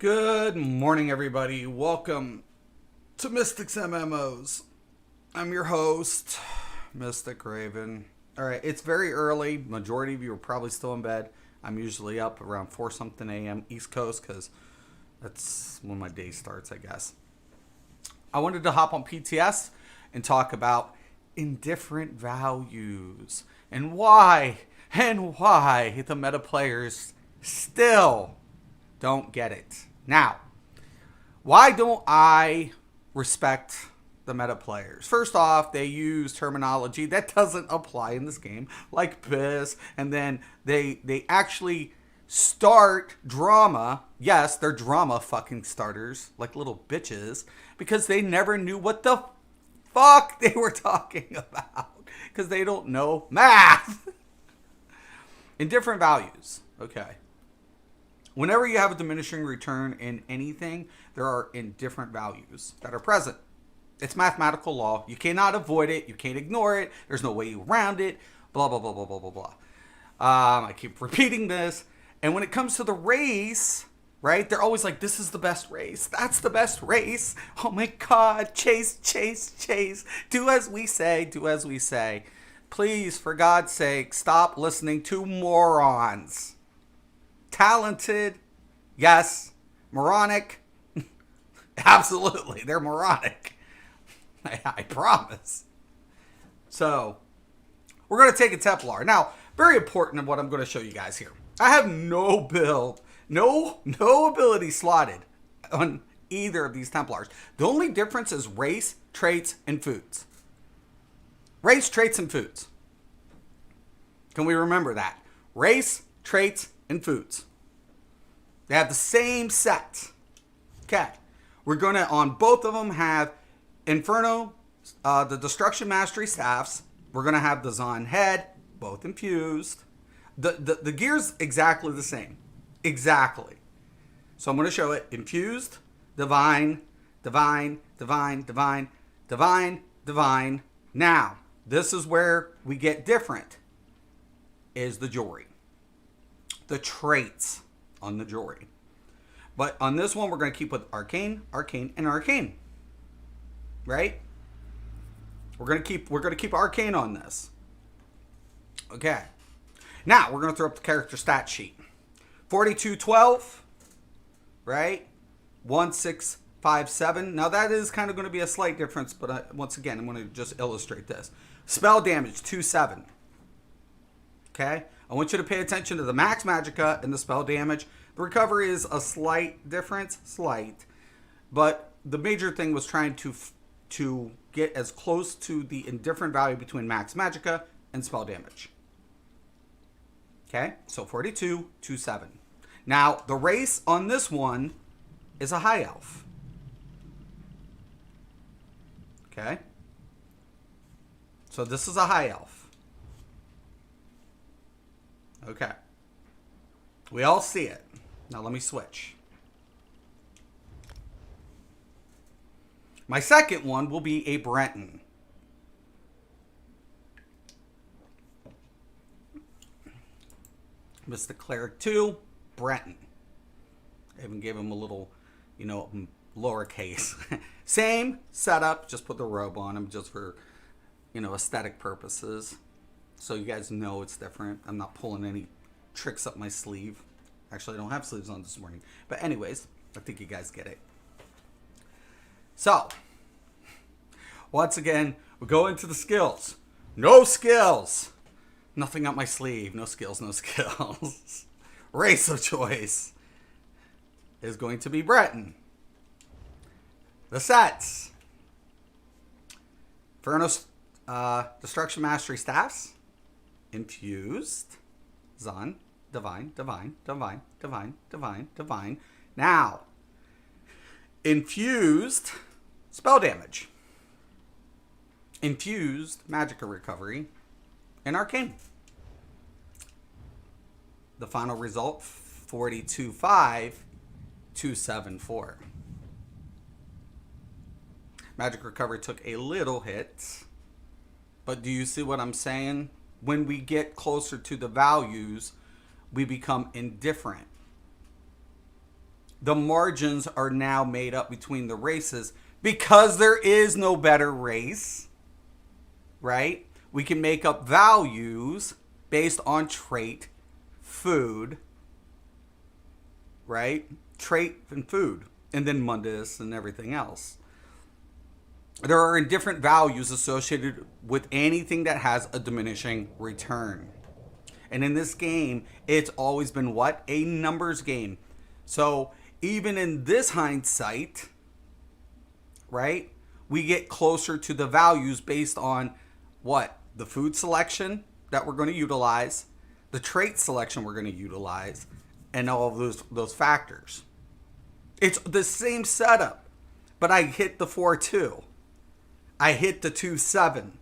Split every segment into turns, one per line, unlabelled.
Good morning, everybody. Welcome to Mystics MMOs. I'm your host, Mystic Raven. All right, it's very early. Majority of you are probably still in bed. I'm usually up around 4 something a.m. East Coast because that's when my day starts, I guess. I wanted to hop on PTS and talk about indifferent values and why the meta players still don't get it. Now, why don't I respect the meta players? First off, they use terminology that doesn't apply in this game, like piss, and then they actually start drama. Yes, they're drama fucking starters, like little bitches, because they never knew what the fuck they were talking about, because they don't know math. Indifferent values. Okay. Whenever you have a diminishing return in anything, there are indifferent values that are present. It's mathematical law. You cannot avoid it. You can't ignore it. There's no way around it. Blah, blah, blah, blah, blah, blah, blah. I keep repeating this. And when it comes to the race, right, they're always like, this is the best race. That's the best race. Oh, my God. Chase, chase, chase. Do as we say. Do as we say. Please, for God's sake, stop listening to morons. Talented, yes. Moronic, absolutely. They're moronic. I promise. So, we're going to take a Templar. Now, very important in what I'm going to show you guys here. I have no build, no ability slotted on either of these Templars. The only difference is race, traits, and foods. Race, traits, and foods. Can we remember that? Race, traits, and foods. They have the same set. Okay. We're going to, on both of them, have Inferno, the Destruction Mastery Staffs. We're going to have the Zon Head, both infused. The gear's exactly the same. Exactly. So I'm going to show it. Infused, Divine, Divine, Divine, Divine, Divine, Divine. Now, this is where we get different, is the jewelry. The traits on the jewelry. But on this one, we're going to keep with Arcane, Arcane, and Arcane. Right? We're going to keep Arcane on this. Okay. Now, we're going to throw up the character stat sheet. 4212, right? 1657. Now, that is kind of going to be a slight difference, but once again, I'm going to just illustrate this. Spell damage, 27. Okay? I want you to pay attention to the max magicka and the spell damage. The recovery is a slight difference, slight. But the major thing was trying to get as close to the indifferent value between max magicka and spell damage. Okay, so 4227. Now, the race on this one is a high elf. Okay? So this is a high elf. Okay. We all see it. Now let me switch. My second one will be a Breton. Mystic Cleric 2, Breton. I even gave him a little, lowercase. Same setup, just put the robe on him just for, aesthetic purposes. So you guys know it's different. I'm not pulling any tricks up my sleeve. Actually, I don't have sleeves on this morning. But anyways, I think you guys get it. So, once again, we go into the skills. No skills. Nothing up my sleeve. No skills, no skills. Race of choice is going to be Breton. The sets. Inferno's Destruction Mastery Staffs. Infused. Zon. Divine, Divine, Divine, Divine, Divine, Divine. Now, infused spell damage. Infused magicka recovery. And arcane. The final result, 425274. Magic recovery took a little hit. But do you see what I'm saying? When we get closer to the values, we become indifferent. the margins are now made up between the races because there is no better race, right? We can make up values based on trait, food, right? Trait and food, and then mundus and everything else. There are indifferent values associated with anything that has a diminishing return. And in this game, it's always been what? A numbers game. So even in this hindsight, right, we get closer to the values based on what? The food selection that we're going to utilize, the trait selection we're going to utilize, and all of those factors. It's the same setup, but I hit the 4-2. I hit the 2-7.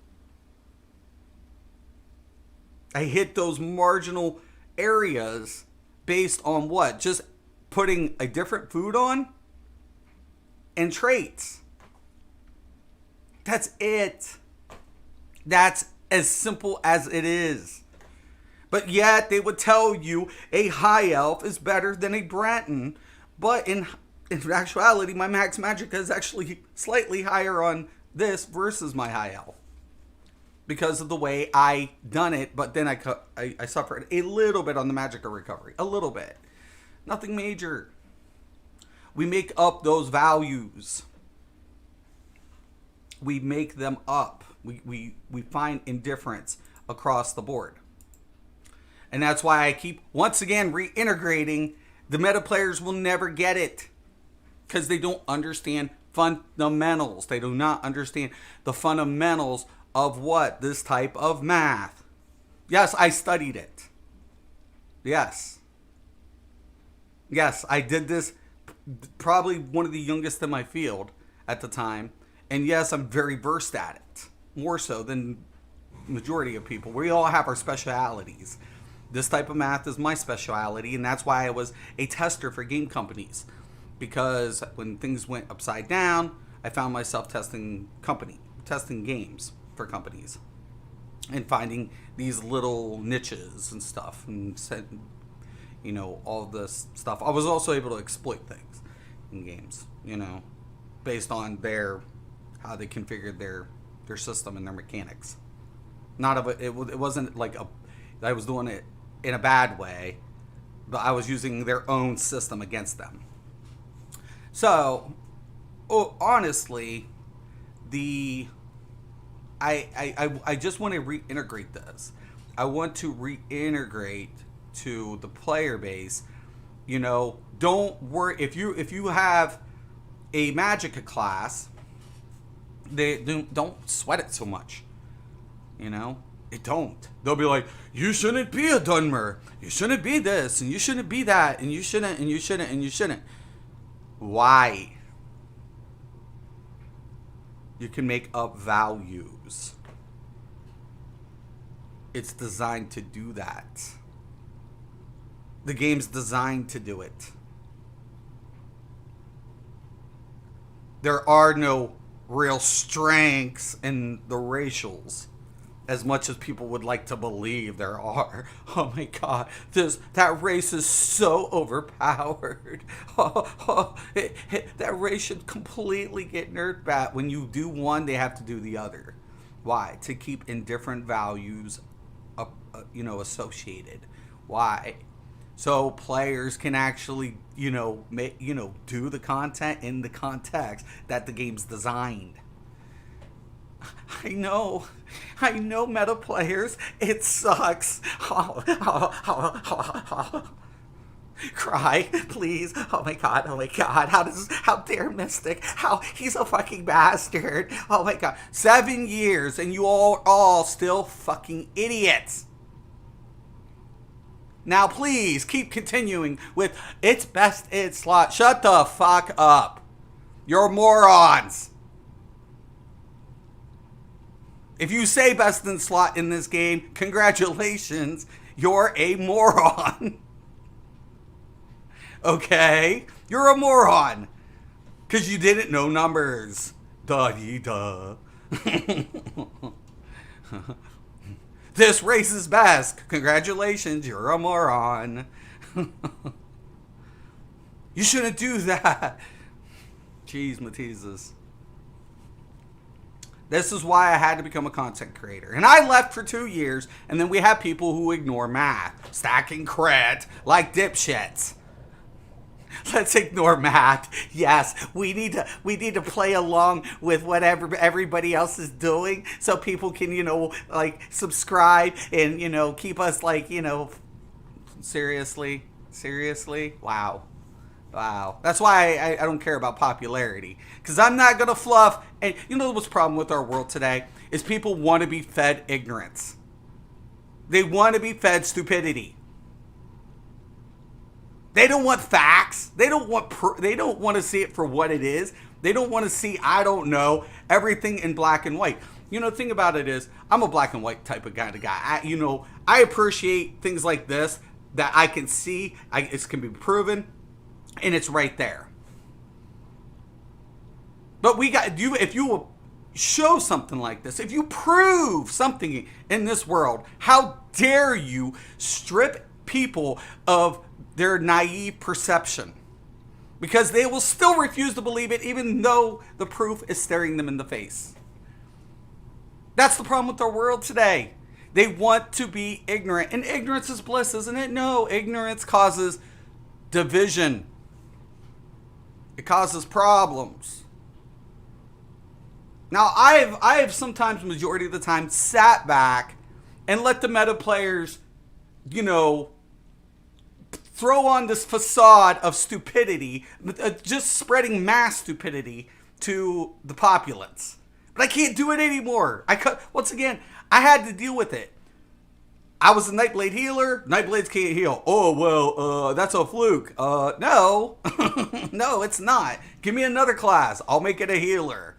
I hit those marginal areas based on what? Just putting a different food on and traits. That's it. That's as simple as it is. But yet they would tell you a high elf is better than a Breton. But in actuality, my max magic is actually slightly higher on this versus my high elf, because of the way I done it. But then I suffered a little bit on the magical recovery. A little bit. Nothing major. We make up those values. We make them up. We find indifference across the board. And that's why I keep, once again, reintegrating. The meta players will never get it because they don't understand fundamentals. They do not understand the fundamentals of what? This type of math. Yes, I studied it. Yes. Yes, I did this, probably one of the youngest in my field at the time. And yes, I'm very versed at it. More so than majority of people. We all have our specialities. This type of math is my speciality, and that's why I was a tester for game companies. Because when things went upside down, I found myself testing games for companies, and finding these little niches and stuff, and all this stuff. I was also able to exploit things in games, based on how they configured their system and their mechanics. It wasn't like I was doing it in a bad way, but I was using their own system against them. So, honestly, I just want to reintegrate this. I want to reintegrate to the player base. Don't worry if you have a Magicka class. They don't sweat it so much. It don't. They'll be like, you shouldn't be a Dunmer. You shouldn't be this, and you shouldn't be that, and you shouldn't, and you shouldn't, and you shouldn't. Why? You can make up values. It's designed to do that. The game's designed to do it. There are no real strengths in the racials, as much as people would like to believe there are. Oh my God, that race is so overpowered. That race should completely get nerfed back. When you do one, they have to do the other. Why? To keep indifferent values, associated. Why? So players can actually, do the content in the context that the game's designed. I know, meta players. It sucks. Cry, please. Oh my god. How dare Mystic? How he's a fucking bastard. Oh my god. 7 years and you all still fucking idiots. Now please keep continuing with it's best in slot. Shut the fuck up. You're morons. If you say best in slot in this game, congratulations, you're a moron. Okay? You're a moron. Because you didn't know numbers. Duh. This race is best. Congratulations, you're a moron. You shouldn't do that. Jeez, Mateezes. This is why I had to become a content creator. And I left for 2 years, and then we have people who ignore math, stacking cred like dipshits. Let's ignore math. Yes, we need to play along with whatever everybody else is doing, so people can, like, subscribe and, keep us, like, seriously, wow. That's why I don't care about popularity, because I'm not gonna fluff. And you know what's the problem with our world today is people want to be fed ignorance. They want to be fed stupidity. They don't want facts. They don't want to see it for what it is. They don't want to see, I don't know, everything in black and white. The thing about it is, I'm a black and white type of guy. I appreciate things like this that I can see. It can be proven, and it's right there. But if you will show something like this, if you prove something in this world, how dare you strip people of their naive perception? Because they will still refuse to believe it, even though the proof is staring them in the face. That's the problem with our world today. They want to be ignorant, and ignorance is bliss, isn't it? No, ignorance causes division. It causes problems. Now, I have sometimes, majority of the time, sat back and let the meta players, throw on this facade of stupidity, just spreading mass stupidity to the populace. But I can't do it anymore. Once again, I had to deal with it. I was a Nightblade healer. Nightblades can't heal. Oh, well, that's a fluke. No. No, it's not. Give me another class. I'll make it a healer.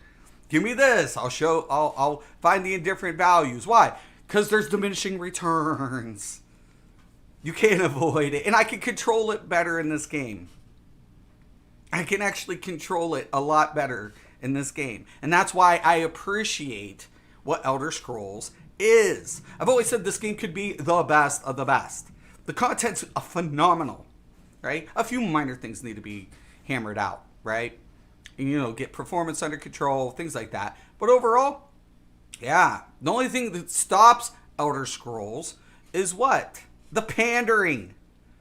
Give me this. I'll find the indifferent values. Why? Because there's diminishing returns. You can't avoid it. And I can control it better in this game. I can actually control it a lot better in this game. And that's why I appreciate what Elder Scrolls is. I've always said this game could be the best of the best. The content's phenomenal, right? A few minor things need to be hammered out, right? And, get performance under control, things like that. But overall, yeah. The only thing that stops Elder Scrolls is what? The pandering.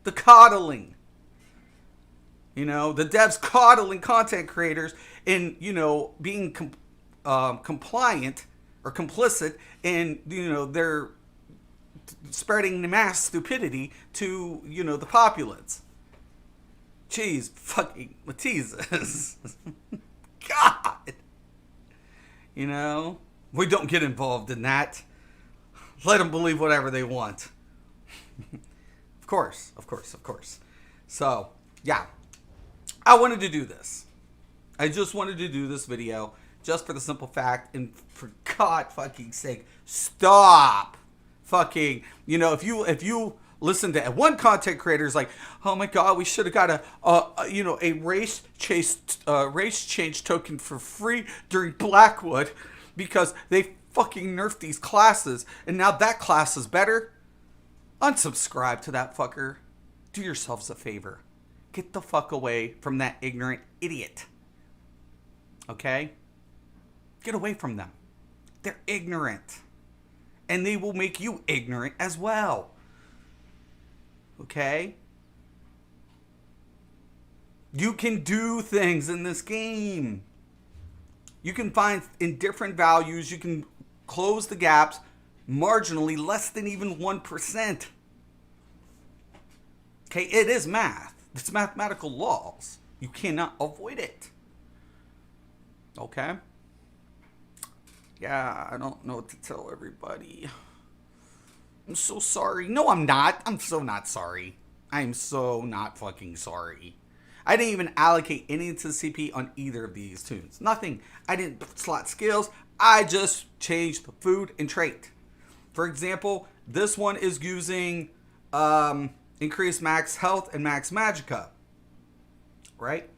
The coddling. The devs coddling content creators in, being compliant or complicit in, they're spreading mass stupidity to, the populace. Jeez, fucking Mateezes. God. We don't get involved in that. Let them believe whatever they want. Of course. So, yeah. I wanted to do this. I just wanted to do this video just for the simple fact, and for God fucking sake, stop fucking, if you listen to one content creator is like, oh my God, we should have got a race change token for free during Blackwood because they fucking nerfed these classes and now that class is better. Unsubscribe to that fucker. Do yourselves a favor. Get the fuck away from that ignorant idiot. Okay? Get away from them. They're ignorant. And they will make you ignorant as well. Okay? You can do things in this game. You can find indifferent values. You can close the gaps marginally, less than even 1%. Okay, it is math. It's mathematical laws. You cannot avoid it. Okay? Yeah, I don't know what to tell everybody. I'm so sorry. No, I'm not. I'm so not sorry. I'm so not fucking sorry. I didn't even allocate any to CP on either of these tunes. Nothing. I didn't slot skills. I just changed the food and trait. For example, this one is using increased max health and max magicka. Right?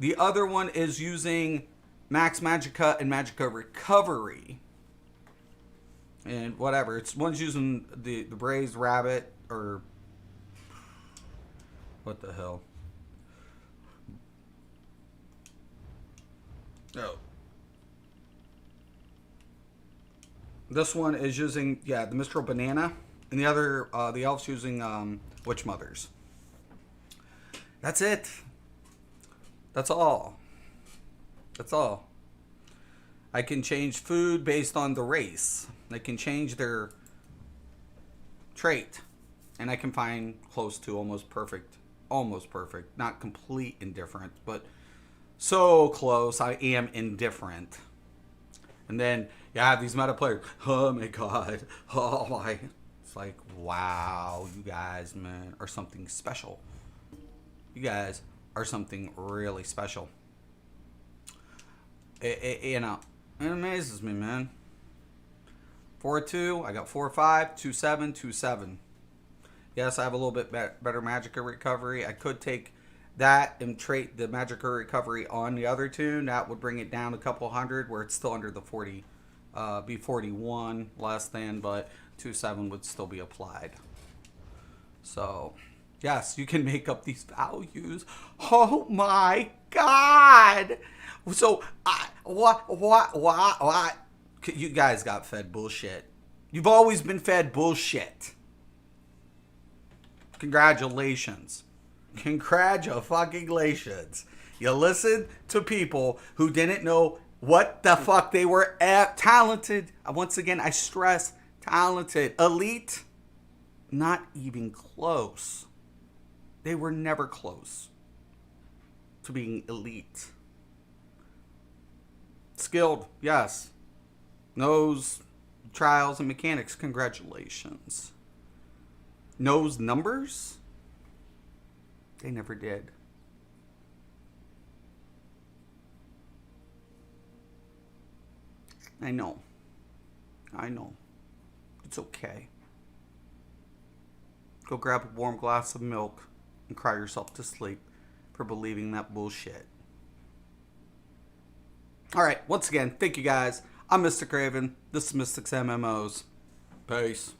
The other one is using max magicka and magicka recovery. And whatever. One's using the braised rabbit or what the hell. Oh. This one is using, yeah, the Mistral Banana. And the other, the elf's using Witch Mothers. That's it. That's all. That's all. I can change food based on the race. I can change their trait. And I can find close to almost perfect. Almost perfect. Not complete indifferent, but so close. I am indifferent. And then you have these meta players. Oh my god. Oh my. It's like, wow, you guys, man, are something special. You guys are something really special. You know, it amazes me, man. 4-2. I got 4-5, 2-7, 2-7. Yes, I have a little bit better Magicka recovery. I could take that and trade the Magicka recovery on the other two. That would bring it down a couple hundred, where it's still under the 40, be 41 less than, but 2-7 would still be applied. So, yes, you can make up these values. Oh my god! So, what? You guys got fed bullshit. You've always been fed bullshit. Congratulations. Congratulations. You listened to people who didn't know what the fuck they were at. Talented. Once again, I stress talented. Elite. Not even close. They were never close to being elite. Skilled, yes. Knows trials and mechanics. Congratulations. Knows numbers? They never did. I know. It's okay. Go grab a warm glass of milk and cry yourself to sleep for believing that bullshit. Alright, once again, thank you guys. I'm Mystic Raven. This is Mystic's MMOs. Peace.